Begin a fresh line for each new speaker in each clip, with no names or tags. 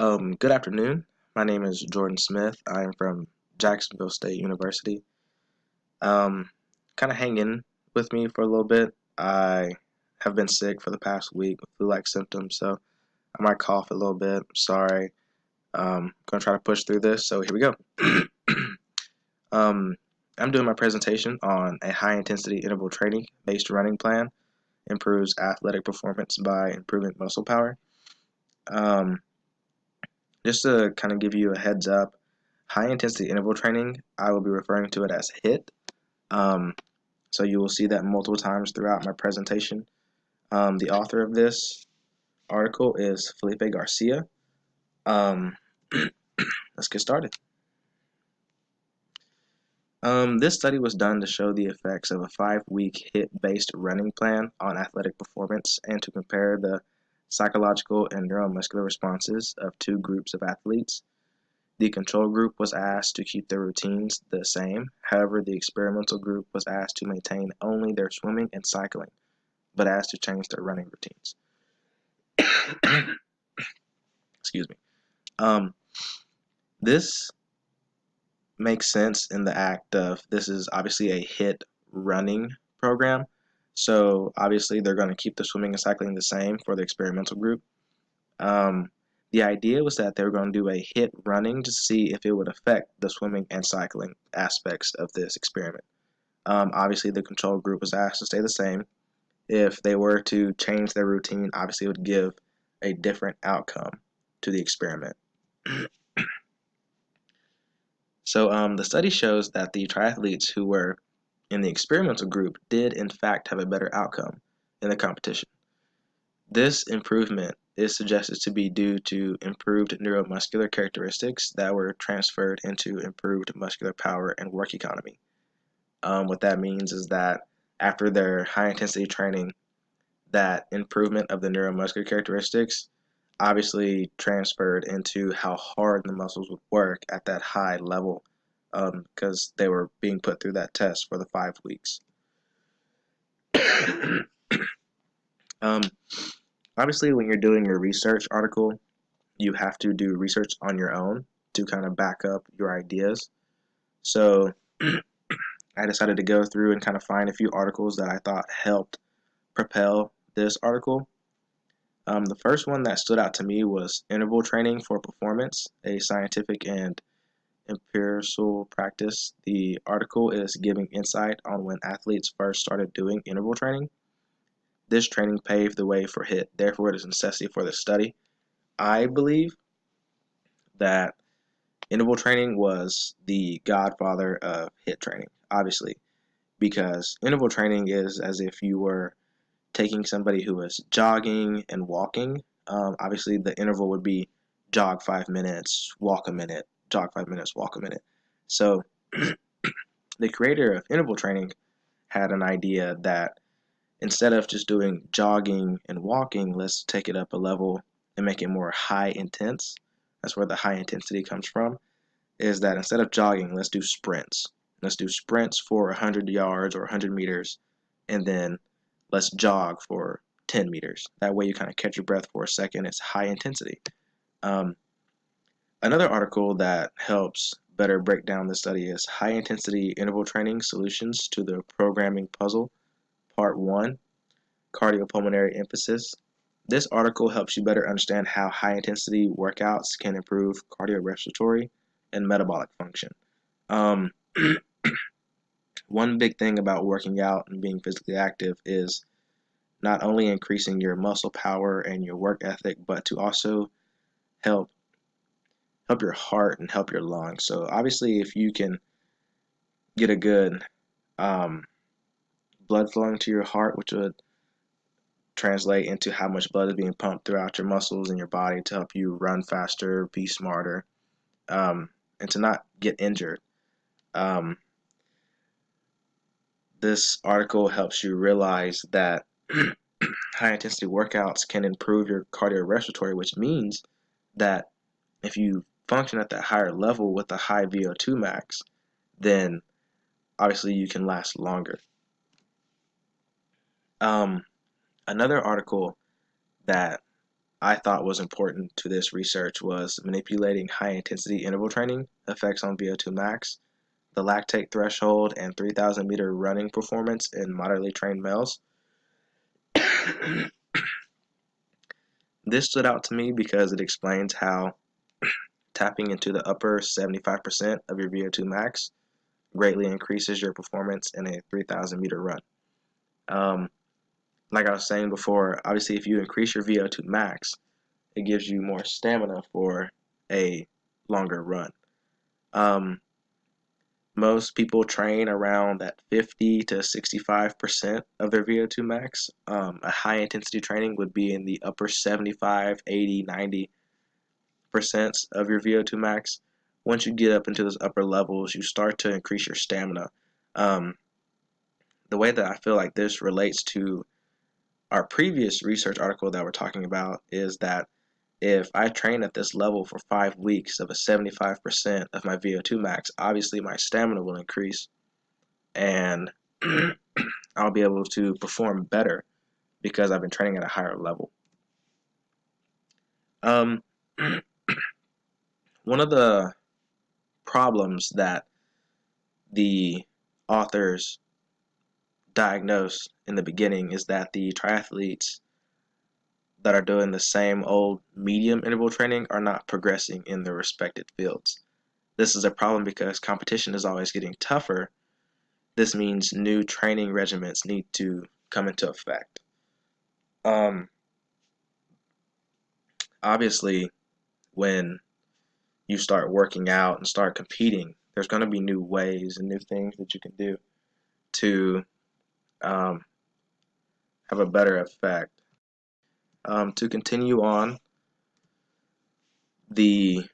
Good afternoon. My name is Jordan Smith. I'm from Jacksonville State University. Um, kind of hanging with me for a little bit. I have been sick for the past week with flu-like symptoms, so I might cough a little bit. Sorry. Gonna try to push through this. So here we go. um, I'm doing my presentation on a high-intensity interval training based running plan improves athletic performance by improving muscle power. Um, Just to kind of give you a heads up, high intensity interval training, I will be referring to it as HIIT. Um, so you will see that multiple times throughout my presentation. The author of this article is Felipe Garcia. Um, let's get started. This study was done to show the effects of a 5-week HIIT-based running plan on athletic performance and to compare the psychological and neuromuscular responses of two groups of athletes. The control group was asked to keep their routines the same. However, the experimental group was asked to maintain only their swimming and cycling, but asked to change their running routines. Excuse me. Um, this makes sense in the act of this is obviously a HIIT running program. So obviously they're going to keep the swimming and cycling the same for the experimental group. Um, the idea was that they were going to do a HIIT running to see if it would affect the swimming and cycling aspects of this experiment. Obviously, the control group was asked to stay the same. If they were to change their routine, obviously it would give a different outcome to the experiment. So the study shows that the triathletes who were in the experimental group did in fact have a better outcome in the competition. This improvement is suggested to be due to improved neuromuscular characteristics that were transferred into improved muscular power and work economy. What that means is that after their high intensity training, that improvement of the neuromuscular characteristics obviously transferred into how hard the muscles would work at that high level because they were being put through that test for the 5 weeks. um, Obviously, when you're doing your research article, you have to do research on your own to kind of back up your ideas. So I decided to go through and kind of find a few articles that I thought helped propel this article. The first one that stood out to me was Interval Training for Performance, a scientific and empirical practice. The article is giving insight on when athletes first started doing interval training. This training paved the way for HIIT, therefore it is a necessity for the study. I believe that interval training was the godfather of HIIT training, obviously, because interval training is as if you were taking somebody who was jogging and walking. Obviously, the interval would be jog 5 minutes, walk a minute, jog 5 minutes, walk a minute. So, the creator of interval training had an idea that instead of just doing jogging and walking, let's take it up a level and make it more high intense. That's where the high intensity comes from. Is that instead of jogging, let's do sprints. Let's do sprints for 100 yards or 100 meters, and then let's jog for 10 meters. That way you kind of catch your breath for a second. It's high intensity. Um, Another article that helps better break down the study is High Intensity Interval Training Solutions to the Programming Puzzle, Part 1, Cardiopulmonary Emphasis. This article helps you better understand how high intensity workouts can improve cardiorespiratory and metabolic function. Um, One big thing about working out and being physically active is not only increasing your muscle power and your work ethic, but to also help your heart and help your lungs. So obviously, if you can get a good um, blood flowing to your heart, which would translate into how much blood is being pumped throughout your muscles and your body to help you run faster, be smarter, and to not get injured. Um, this article helps you realize that high intensity workouts can improve your cardiorespiratory, which means that if you function at that higher level with a high VO2 max, then obviously you can last longer. Another article that I thought was important to this research was manipulating high-intensity interval training, effects on VO2 max, the lactate threshold, and 3,000-meter running performance in moderately trained males. This stood out to me because it explains how tapping into the upper 75% of your VO2 max greatly increases your performance in a 3,000-meter run. Like I was saying before, obviously if you increase your VO2 max, it gives you more stamina for a longer run. Most people train around that 50 to 65% of their VO2 max. A high intensity training would be in the upper 75, 80, 90% of your VO2 max. Once you get up into those upper levels, you start to increase your stamina. The way that I feel like this relates to our previous research article that we're talking about is that if I train at this level for 5 weeks of a 75% of my VO2 max, obviously my stamina will increase and I'll be able to perform better because I've been training at a higher level. One of the problems that the authors diagnosed in the beginning is that the triathletes that are doing the same old medium interval training are not progressing in their respective fields. This is a problem because competition is always getting tougher. This means new training regimens need to come into effect. Obviously, when you start working out and start competing, there's going to be new ways and new things that you can do to have a better effect. To continue on, the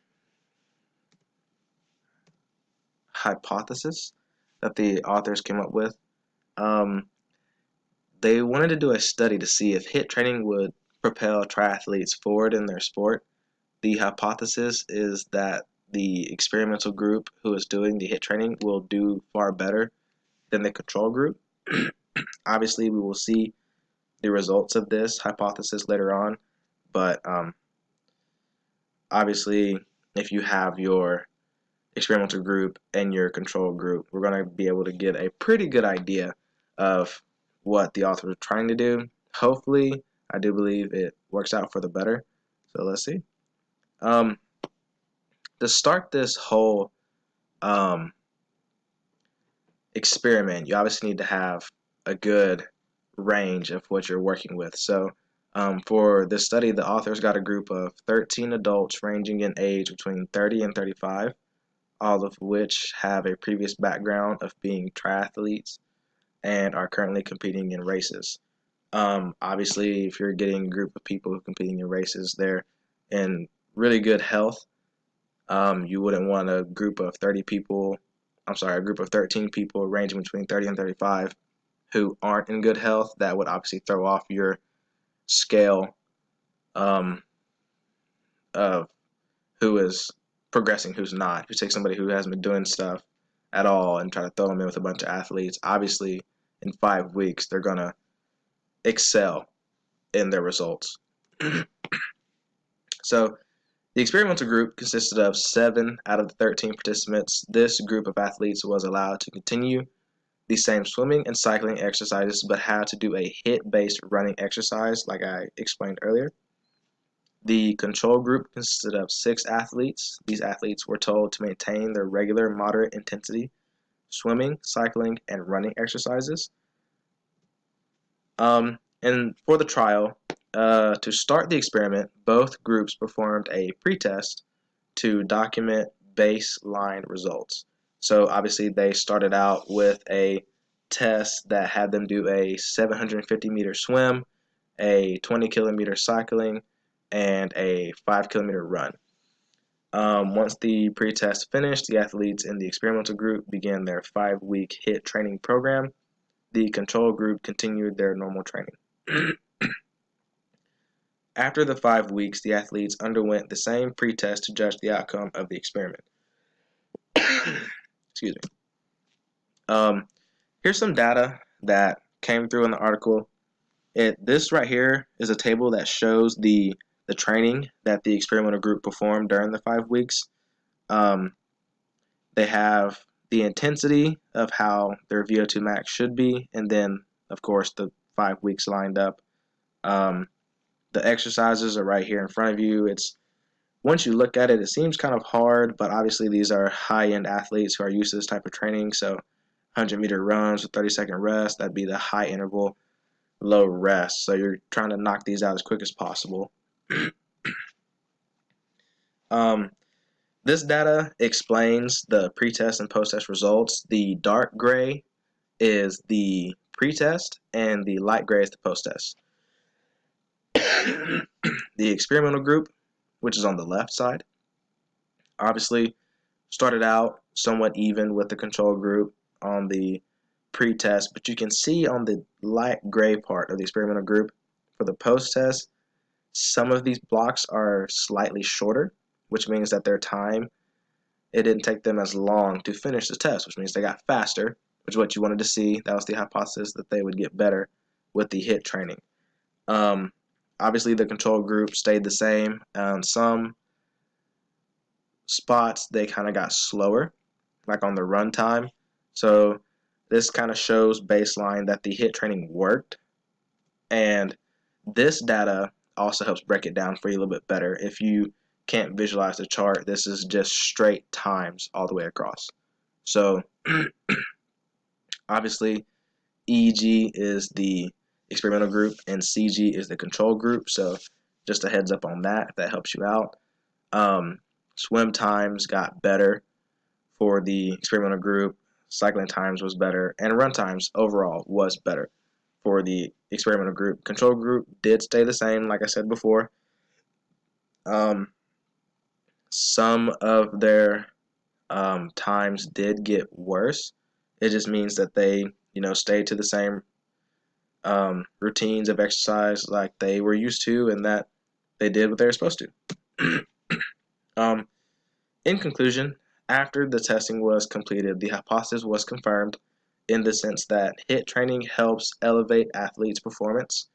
hypothesis that the authors came up with, they wanted to do a study to see if HIIT training would propel triathletes forward in their sport. The hypothesis is that the experimental group who is doing the HIIT training will do far better than the control group. Obviously, we will see the results of this hypothesis later on, but obviously, if you have your experimental group and your control group, we're going to be able to get a pretty good idea of what the author was trying to do. Hopefully, I do believe it works out for the better. So let's see. To start this whole experiment, you obviously need to have a good range of what you're working with. So for this study, the authors got a group of 13 adults ranging in age between 30 and 35, all of which have a previous background of being triathletes and are currently competing in races. Obviously, if you're getting a group of people competing in races, they're in really good health. You wouldn't want a group of 13 people ranging between 30 and 35 who aren't in good health. That would obviously throw off your scale of who is progressing, who's not. If you take somebody who hasn't been doing stuff at all and try to throw them in with a bunch of athletes, obviously in 5 weeks they're going to excel in their results. So the experimental group consisted of 7 out of the 13 participants. This group of athletes was allowed to continue the same swimming and cycling exercises, but had to do a HIIT-based running exercise, like I explained earlier. The control group consisted of 6 athletes. These athletes were told to maintain their regular moderate intensity swimming, cycling, and running exercises. And for the trial, to start the experiment, both groups performed a pretest to document baseline results. So obviously they started out with a test that had them do a 750-meter swim, a 20-kilometer cycling, and a 5-kilometer run. Once the pretest finished, the athletes in the experimental group began their 5-week HIIT training program. The control group continued their normal training. After the 5 weeks, the athletes underwent the same pretest to judge the outcome of the experiment. Excuse me. Here's some data that came through in the article. This right here is a table that shows the the training that the experimental group performed during the 5 weeks. Um, they have the intensity of how their VO2 max should be, and then, of course, the 5 weeks lined up. Um, the exercises are right here in front of you. It's once you look at it, it seems kind of hard, but obviously these are high-end athletes who are used to this type of training. So 100-meter runs with 30-second rest, that'd be the high interval, low rest. So you're trying to knock these out as quick as possible. um, this data explains the pretest and post-test results. The dark gray is the pretest, and the light gray is the post-test. The experimental group, which is on the left side, obviously started out somewhat even with the control group on the pre-test, but you can see on the light gray part of the experimental group for the post-test, some of these blocks are slightly shorter, which means that their time, it didn't take them as long to finish the test, which means they got faster, which is what you wanted to see. That was the hypothesis, that they would get better with the HIIT training. Obviously, the control group stayed the same. Some spots, they kind of got slower, like on the run time. So this kind of shows baseline that the HIIT training worked. And this data also helps break it down for you a little bit better. If you can't visualize the chart, this is just straight times all the way across. So obviously EG is the experimental group and CG is the control group. So just a heads up on that, if that helps you out. Swim times got better for the experimental group, cycling times was better, and run times overall was better for the experimental group. Control group did stay the same, like I said before. Some of their times did get worse. It just means that they, stayed to the same routines of exercise like they were used to, and that they did what they were supposed to. In conclusion, after the testing was completed, the hypothesis was confirmed in the sense that HIIT training helps elevate athletes' performance.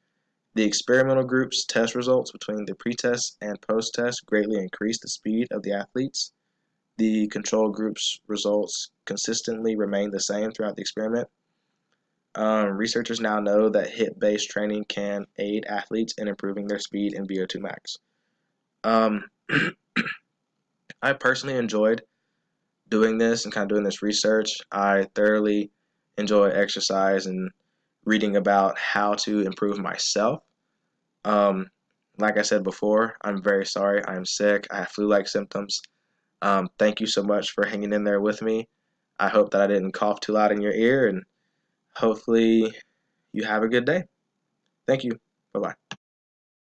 The experimental group's test results between the pretest and post-test greatly increased the speed of the athletes. The control group's results consistently remained the same throughout the experiment. Researchers now know that HIIT-based training can aid athletes in improving their speed and VO2 max. I personally enjoyed doing this and kind of doing this research. I thoroughly enjoy exercise and reading about how to improve myself. Like I said before, I'm very sorry. I'm sick. I have flu-like symptoms. Thank you so much for hanging in there with me. I hope that I didn't cough too loud in your ear, and hopefully you have a good day. Thank you. Bye-bye.